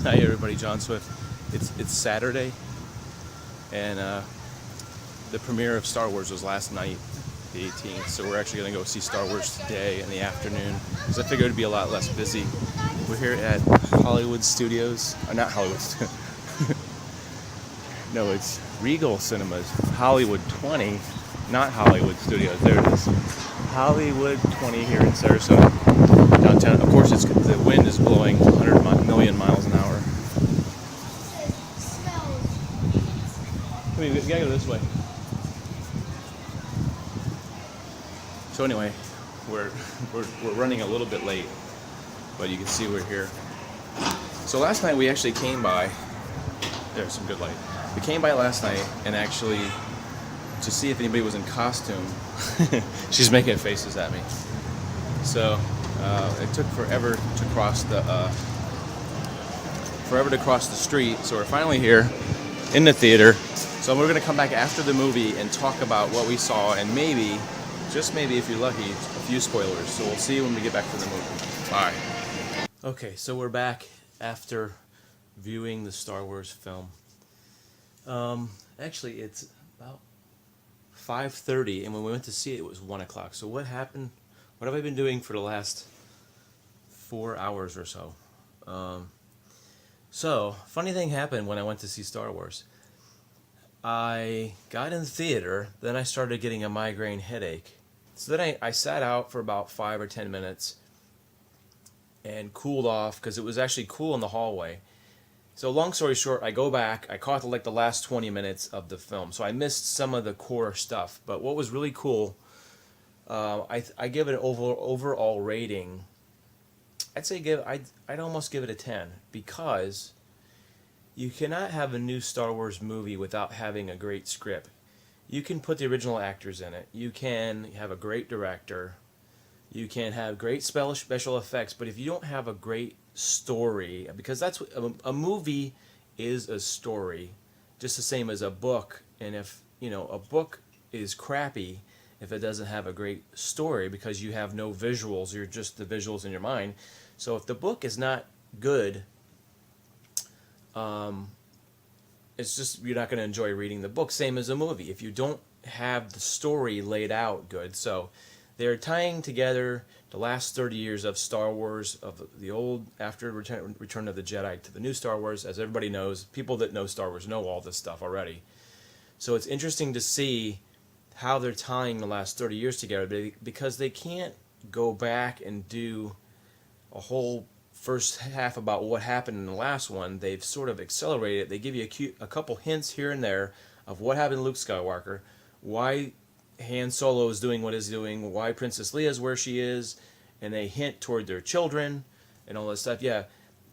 Hi everybody, John Swift. It's Saturday, and the premiere of Star Wars was last night, the 18th. So we're actually going to go see Star Wars today in the afternoon, because I figured it'd be a lot less busy. We're here at Hollywood Studios, not Hollywood. No, it's Regal Cinemas, Hollywood 20, not Hollywood Studios. There it is, Hollywood 20 here in Sarasota, downtown. Of course, the wind is blowing 100 million miles an hour. Come on, we gotta go this way. So anyway, we're running a little bit late, but you can see we're here. So last night we actually came by. There's some good light. We came by last night and actually to see if anybody was in costume. She's making faces at me. So it took forever to cross the street. So we're finally here in the theater. So we're going to come back after the movie and talk about what we saw, and maybe, just maybe if you're lucky, a few spoilers. So we'll see you when we get back to the movie. Bye. Okay, so we're back after viewing the Star Wars film. Actually, it's about 5:30, and when we went to see it, it was 1 o'clock. So what happened? What have I been doing for the last 4 hours or so? So, funny thing happened when I went to see Star Wars. I got in the theater, then I started getting a migraine headache. So then I sat out for about 5 or 10 minutes and cooled off, because it was actually cool in the hallway. So long story short, I go back, I caught the last 20 minutes of the film. So I missed some of the core stuff. But what was really cool, I give it an overall rating. I'd almost give it a 10, because you cannot have a new Star Wars movie without having a great script. You can put the original actors in it. You can have a great director. You can have great special effects. But if you don't have a great story, because that's what a movie is, a story, just the same as a book. And if a book is crappy if it doesn't have a great story, because you have no visuals, you're just the visuals in your mind. So if the book is not good, it's just, you're not going to enjoy reading the book. Same as a movie, if you don't have the story laid out good. So they're tying together the last 30 years of Star Wars, of the old, after Return of the Jedi, to the new Star Wars. As everybody knows, people that know Star Wars know all this stuff already. So it's interesting to see how they're tying the last 30 years together, because they can't go back and do a whole first half about what happened in the last one. They've sort of accelerated it. They give you a couple hints here and there of what happened to Luke Skywalker, why Han Solo is doing what he's doing, why Princess Leia is where she is, and they hint toward their children and all this stuff. Yeah,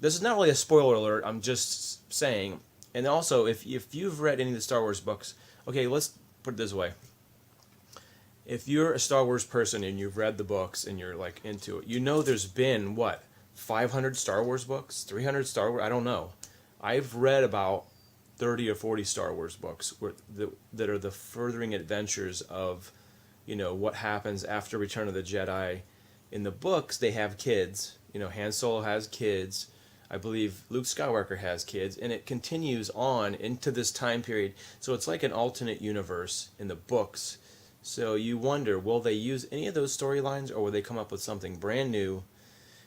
this is not really a spoiler alert, I'm just saying. And also, if you've read any of the Star Wars books, okay, let's put it this way. If you're a Star Wars person and you've read the books and you're like into it, there's been, what, 500 Star Wars books? 300 Star Wars? I don't know. I've read about 30 or 40 Star Wars books that are the furthering adventures of, what happens after Return of the Jedi. In the books, they have kids. Han Solo has kids. I believe Luke Skywalker has kids. And it continues on into this time period. So it's like an alternate universe in the books. So you wonder, will they use any of those storylines, or will they come up with something brand new?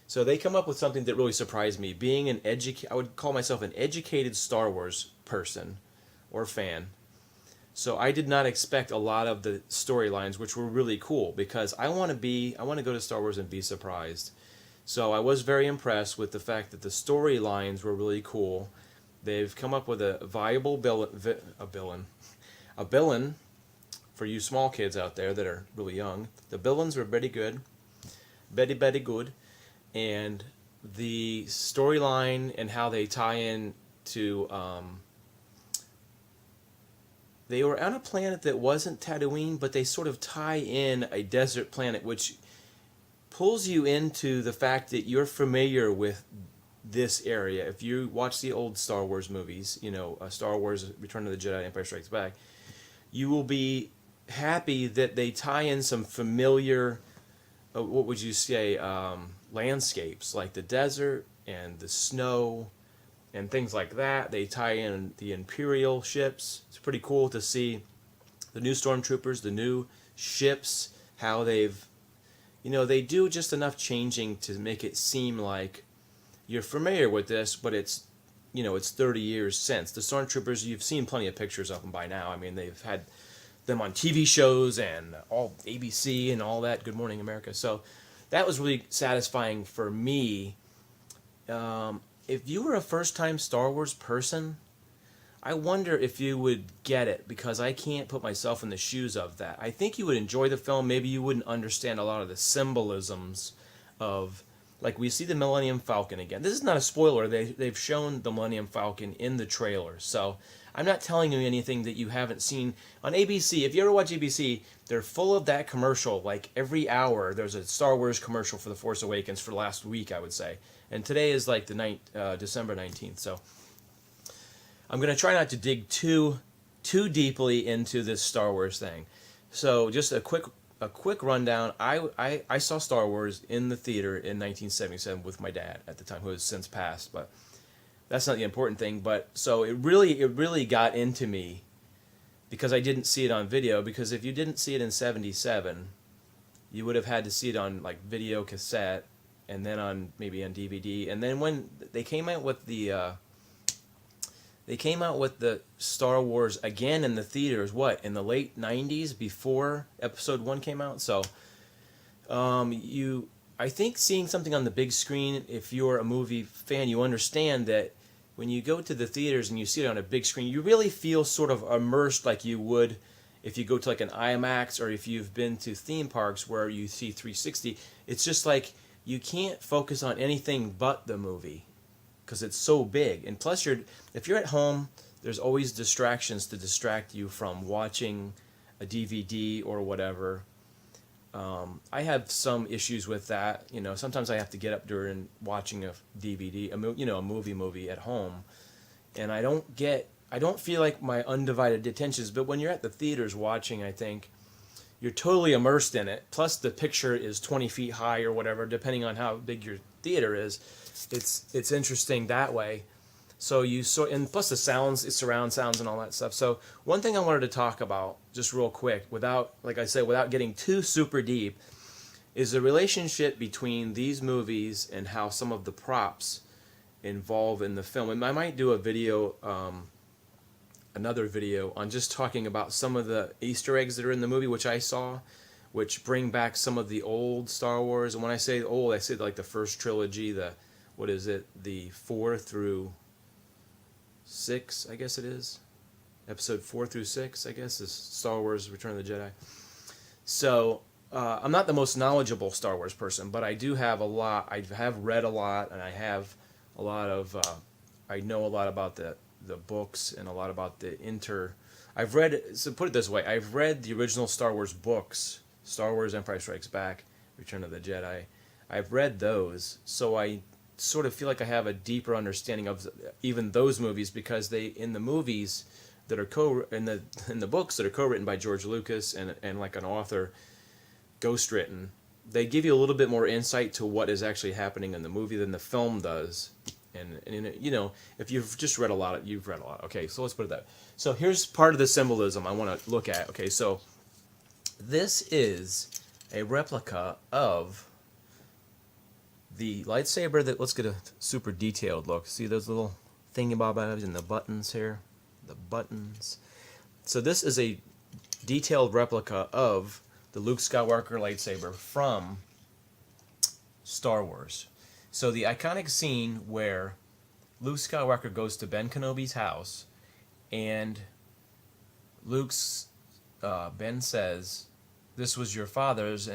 So they come up with something that really surprised me. Being I would call myself an educated Star Wars person or fan. So I did not expect a lot of the storylines, which were really cool, because I want to go to Star Wars and be surprised. So I was very impressed with the fact that the storylines were really cool. They've come up with a viable villain for you small kids out there that are really young. The villains were very good. Very good. And the storyline and how they tie in to, they were on a planet that wasn't Tatooine, but they sort of tie in a desert planet, which pulls you into the fact that you're familiar with this area. If you watch the old Star Wars movies, Star Wars, Return of the Jedi, Empire Strikes Back, you will be happy that they tie in some familiar, what would you say, landscapes, like the desert and the snow and things like that. They tie in the Imperial ships. It's pretty cool to see the new stormtroopers, the new ships, how they've, they do just enough changing to make it seem like you're familiar with this, but it's, it's 30 years since. The stormtroopers, you've seen plenty of pictures of them by now. I mean, they've had them on TV shows and all ABC and all that, Good Morning America. So that was really satisfying for me. If you were a first-time Star Wars person, I wonder if you would get it, because I can't put myself in the shoes of that. I think you would enjoy the film. Maybe you wouldn't understand a lot of the symbolisms of, like, we see the Millennium Falcon again. This is not a spoiler. They've shown the Millennium Falcon in the trailer. So I'm not telling you anything that you haven't seen. On ABC, if you ever watch ABC, they're full of that commercial. Like, every hour there's a Star Wars commercial for The Force Awakens for the last week, I would say. And today is like the December 19th. So I'm going to try not to dig too deeply into this Star Wars thing. So just a quick rundown. I saw Star Wars in the theater in 1977 with my dad at the time, who has since passed, but that's not the important thing. But so it really got into me because I didn't see it on video, because if you didn't see it in 77, you would have had to see it on like video cassette, and then maybe on DVD. And then when they came out with the Star Wars again in the theaters, in the late 90s, before Episode 1 came out. So I think seeing something on the big screen, if you're a movie fan, you understand that when you go to the theaters and you see it on a big screen, you really feel sort of immersed like you would if you go to like an IMAX, or if you've been to theme parks where you see 360. It's just like you can't focus on anything but the movie, because it's so big. And plus, if you're at home, there's always distractions to distract you from watching a DVD or whatever. I have some issues with that. Sometimes I have to get up during watching a DVD, a movie at home, and I don't feel like my undivided attention. But when you're at the theaters watching, I think you're totally immersed in it. Plus, the picture is 20 feet high or whatever, depending on how big your theater is. It's interesting that way. So and plus the sounds, it's surround sounds and all that stuff. So one thing I wanted to talk about just real quick, without getting too super deep, is the relationship between these movies and how some of the props involve in the film. And I might do a video, another video on just talking about some of the Easter eggs that are in the movie, which I saw, which bring back some of the old Star Wars. And when I say old, I say like the first trilogy, the 4 through 6, I guess it is. Episode 4 through 6, I guess, is Star Wars Return of the Jedi. So, I'm not the most knowledgeable Star Wars person, but I do have a lot. I have read a lot, and I have a lot of, I know a lot about the books and a lot about I've read, so put it this way, I've read the original Star Wars books, Star Wars Empire Strikes Back, Return of the Jedi. I've read those, so I sort of feel like I have a deeper understanding of even those movies, because in the movies that are in the books that are co-written by George Lucas and like an author ghostwritten, they give you a little bit more insight to what is actually happening in the movie than the film does. And if you've just read a lot, you've read a lot. Okay, so let's put it that way. So here's part of the symbolism I want to look at. Okay, so this is a replica of the lightsaber let's get a super detailed look. See those little thingy-bobs and the buttons here? The buttons. So this is a detailed replica of the Luke Skywalker lightsaber from Star Wars. So the iconic scene where Luke Skywalker goes to Ben Kenobi's house, and Ben says, "This was your father's,"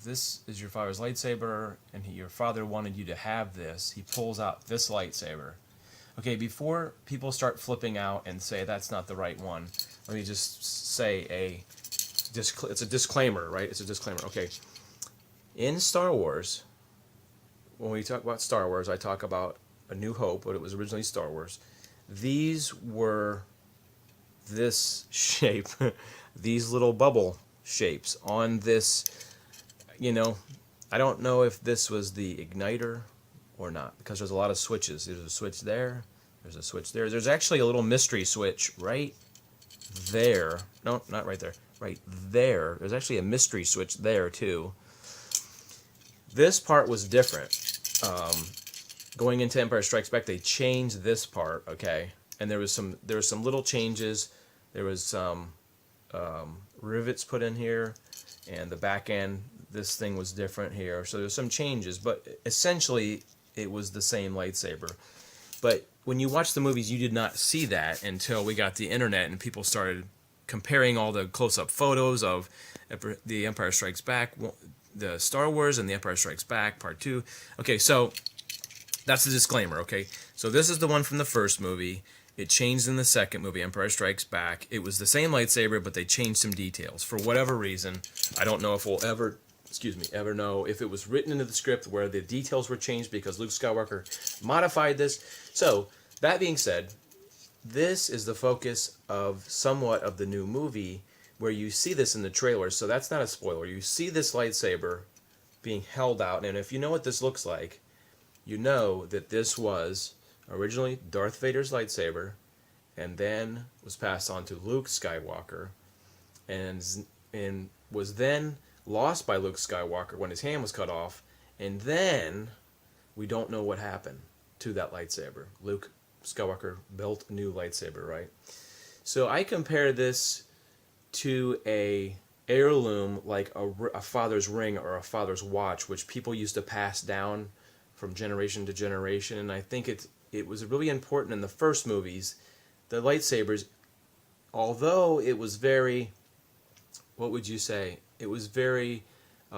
this is your father's lightsaber, and your father wanted you to have this. He pulls out this lightsaber. Okay, before people start flipping out and say that's not the right one, let me just say it's a disclaimer, right? It's a disclaimer. Okay, in Star Wars, when we talk about Star Wars, I talk about A New Hope, but it was originally Star Wars. These were this shape, these little bubble shapes on this, I don't know if this was the igniter or not, because there's a lot of switches. There's a switch there. There's a switch there. There's actually a little mystery switch right there. No, not right there. Right there. There's actually a mystery switch there too. This part was different. Going into Empire Strikes Back, they changed this part, okay? And there was some little changes. There was some rivets put in here, and the back end, this thing was different here. So there's some changes, but essentially it was the same lightsaber. But when you watch the movies, you did not see that until we got the internet and people started comparing all the close-up photos of the Empire Strikes Back, the Star Wars, and the Empire Strikes Back Part 2. Okay, so that's the disclaimer, okay? So this is the one from the first movie. It changed in the second movie, Empire Strikes Back. It was the same lightsaber, but they changed some details. For whatever reason, I don't know if we'll ever know if it was written into the script where the details were changed because Luke Skywalker modified this. So, that being said, this is the focus of somewhat of the new movie where you see this in the trailer, so that's not a spoiler. You see this lightsaber being held out, and if you know what this looks like, you know that this was originally Darth Vader's lightsaber, and then was passed on to Luke Skywalker, and was then lost by Luke Skywalker when his hand was cut off, and then we don't know what happened to that lightsaber. Luke Skywalker built a new lightsaber, right? So I compare this to a heirloom, like a father's ring or a father's watch, which people used to pass down from generation to generation, and I think it was really important in the first movies. The lightsabers, although it was very, what would you say? It was very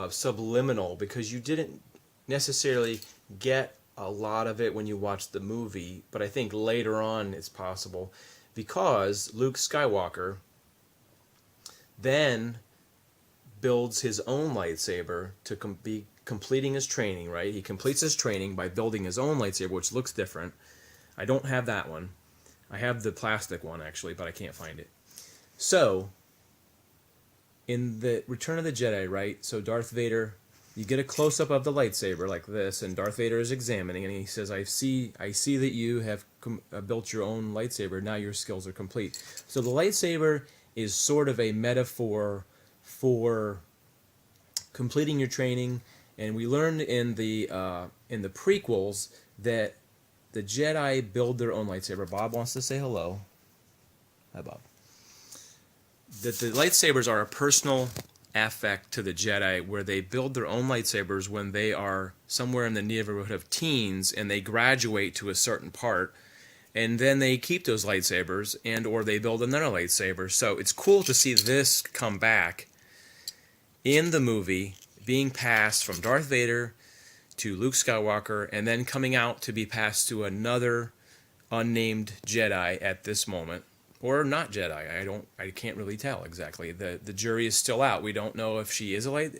subliminal, because you didn't necessarily get a lot of it when you watched the movie, but I think later on it's possible, because Luke Skywalker then builds his own lightsaber to be completing his training, right? He completes his training by building his own lightsaber, which looks different. I don't have that one. I have the plastic one, actually, but I can't find it. So, in the Return of the Jedi, right? So Darth Vader, you get a close-up of the lightsaber like this, and Darth Vader is examining, and he says, I see that you have built your own lightsaber. Now your skills are complete. So the lightsaber is sort of a metaphor for completing your training, and we learned in the prequels that the Jedi build their own lightsaber. Bob wants to say hello. Hi, Bob. That the lightsabers are a personal affect to the Jedi, where they build their own lightsabers when they are somewhere in the neighborhood of teens and they graduate to a certain part, and then they keep those lightsabers and or they build another lightsaber. So it's cool to see this come back in the movie, being passed from Darth Vader to Luke Skywalker, and then coming out to be passed to another unnamed Jedi at this moment. Or not Jedi. I can't really tell exactly. The jury is still out. We don't know if she is a light.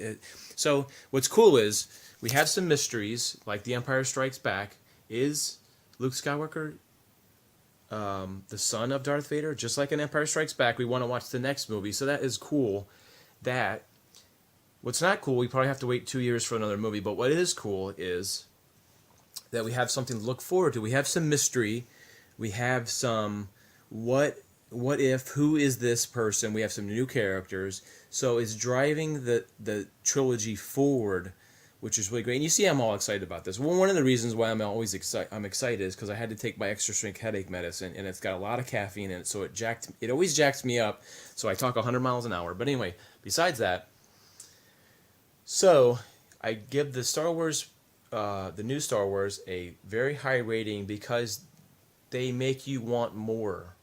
So what's cool is we have some mysteries, like The Empire Strikes Back. Is Luke Skywalker the son of Darth Vader? Just like in Empire Strikes Back, we want to watch the next movie. So that is cool. What's not cool, we probably have to wait 2 years for another movie. But what is cool is that we have something to look forward to. We have some mystery. We have some what if, who is this person? We have some new characters. So it's driving the trilogy forward, which is really great. And you see I'm all excited about this. Well, one of the reasons why I'm excited is because I had to take my extra strength headache medicine, and it's got a lot of caffeine in it, so it always jacks me up, so I talk 100 miles an hour. But anyway, besides that, so I give the Star Wars, the new Star Wars, a very high rating because they make you want more.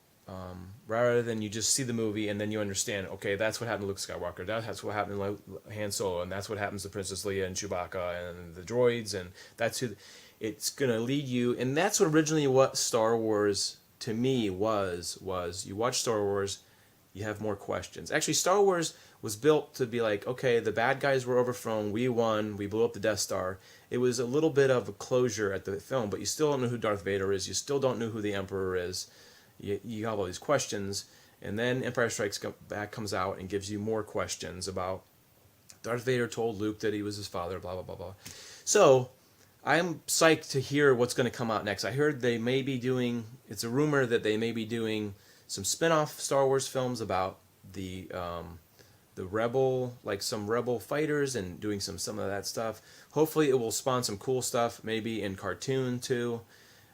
Rather than you just see the movie and then you understand, okay, that's what happened to Luke Skywalker, that's what happened to Han Solo, and that's what happens to Princess Leia and Chewbacca and the droids, and that's who. It's going to lead you, and that's originally what Star Wars to me was you watch Star Wars, you have more questions. Actually, Star Wars was built to be like, okay, the bad guys were overthrown, we won, we blew up the Death Star. It was a little bit of a closure at the film, but you still don't know who Darth Vader is, you still don't know who the Emperor is. You have all these questions, and then Empire Strikes Back comes out and gives you more questions about Darth Vader told Luke that he was his father, blah, blah, blah, blah. So, I'm psyched to hear what's going to come out next. I heard they may be doing, it's a rumor that they may be doing some spin-off Star Wars films about the rebel, like some rebel fighters, and doing some of that stuff. Hopefully it will spawn some cool stuff, maybe in cartoon too.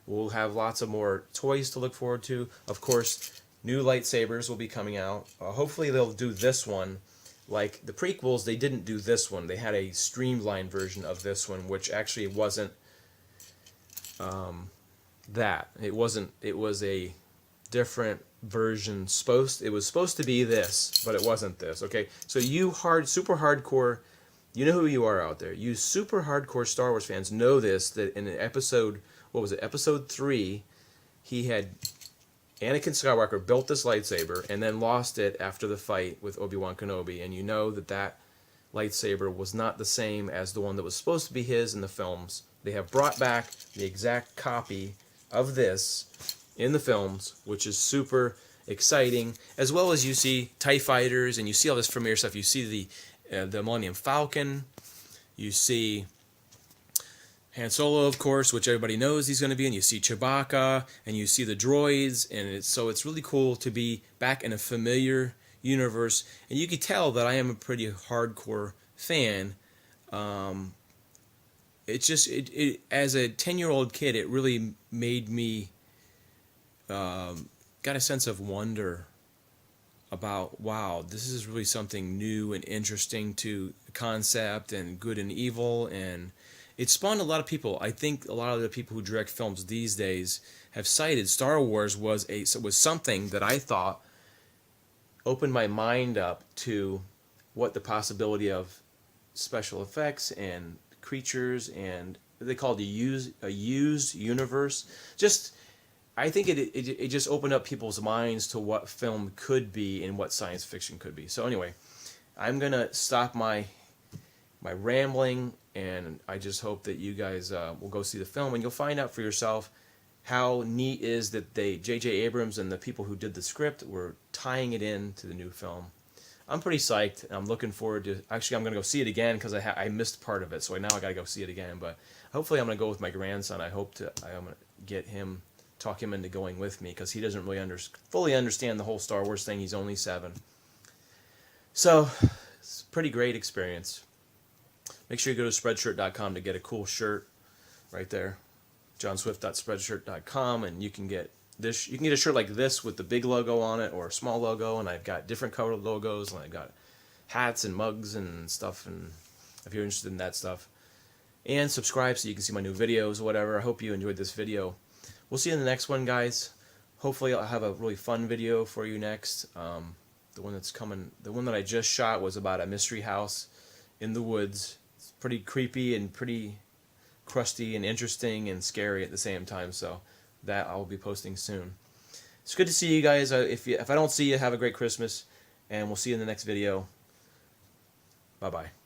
We'll have lots of more toys to look forward to. Of course, new lightsabers will be coming out. Hopefully they'll do this one. Like the prequels, they didn't do this one. They had a streamlined version of this one, which actually wasn't that. It wasn't. It was a different version. It was supposed to be this, but it wasn't this. Okay, so you super hardcore, you know who you are out there. You super hardcore Star Wars fans know this. That in episode, what was it? Episode 3, he had Anakin Skywalker built this lightsaber and then lost it after the fight with Obi-Wan Kenobi, and you know that lightsaber was not the same as the one that was supposed to be his in the films. They have brought back the exact copy of this in the films, which is super exciting, as well as you see TIE fighters, and you see all this familiar stuff. You see the Millennium Falcon, you see Han Solo, of course, which everybody knows he's going to be in. You see Chewbacca, and you see the droids, and it's really cool to be back in a familiar universe. And you can tell that I am a pretty hardcore fan. It's just as a 10-year-old kid, it really made me got a sense of wonder about, wow, this is really something new and interesting to the concept, and good and evil, and it spawned a lot of people. I think a lot of the people who direct films these days have cited Star Wars was something that I thought opened my mind up to what the possibility of special effects and creatures, and they called a used universe. Just, I think it just opened up people's minds to what film could be and what science fiction could be. So anyway, I'm gonna stop my rambling, and I just hope that you guys will go see the film, and you'll find out for yourself how neat is that J.J. Abrams and the people who did the script were tying it in to the new film. I'm pretty psyched. I'm looking forward to, actually I'm going to go see it again because I missed part of it, so now I got to go see it again. But hopefully I'm going to go with my grandson. I'm going to talk him into going with me, because he doesn't really fully understand the whole Star Wars thing. He's only 7. So it's a pretty great experience. Make sure you go to Spreadshirt.com to get a cool shirt right there. johnswift.spreadshirt.com, and you can get this. You can get a shirt like this with the big logo on it or a small logo, and I've got different colored logos, and I've got hats and mugs and stuff, and if you're interested in that stuff. And subscribe so you can see my new videos or whatever. I hope you enjoyed this video. We'll see you in the next one, guys. Hopefully I'll have a really fun video for you next. The one that's coming, the one that I just shot was about a mystery house in the woods. It's pretty creepy and pretty crusty and interesting and scary at the same time, so that I'll be posting soon. It's good to see you guys. If I don't see you, have a great Christmas, and we'll see you in the next video. Bye-bye.